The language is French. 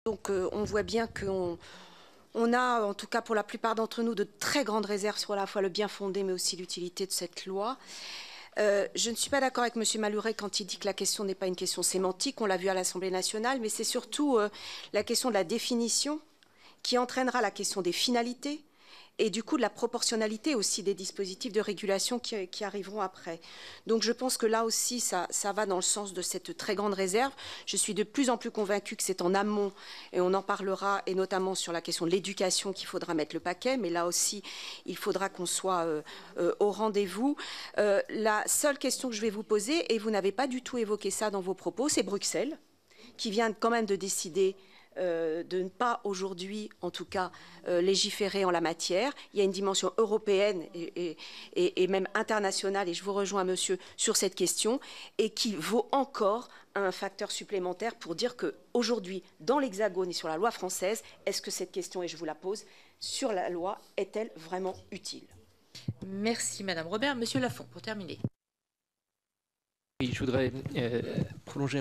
Donc on voit bien qu'on a, en tout cas pour la plupart d'entre nous, de très grandes réserves sur à la fois le bien fondé mais aussi l'utilité de cette loi. Je ne suis pas d'accord avec M. Maluret quand il dit que la question n'est pas une question sémantique, on l'a vu à l'Assemblée nationale, mais c'est surtout la question de la définition qui entraînera la question des finalités et du coup de la proportionnalité aussi des dispositifs de régulation qui arriveront après. Donc je pense que là aussi ça va dans le sens de cette très grande réserve. Je suis de plus en plus convaincue que c'est en amont, et on en parlera, et notamment sur la question de l'éducation qu'il faudra mettre le paquet, mais là aussi il faudra qu'on soit au rendez-vous. La seule question que je vais vous poser, et vous n'avez pas du tout évoqué ça dans vos propos, c'est Bruxelles, qui vient quand même de décider de ne pas aujourd'hui, en tout cas, légiférer en la matière. Il y a une dimension européenne et même internationale, et je vous rejoins, monsieur, sur cette question, et qui vaut encore un facteur supplémentaire pour dire qu'aujourd'hui, dans l'Hexagone et sur la loi française, est-ce que cette question, et je vous la pose, sur la loi, est-elle vraiment utile? Merci, Madame Robert. Monsieur Lafont, pour terminer. Oui, je voudrais prolonger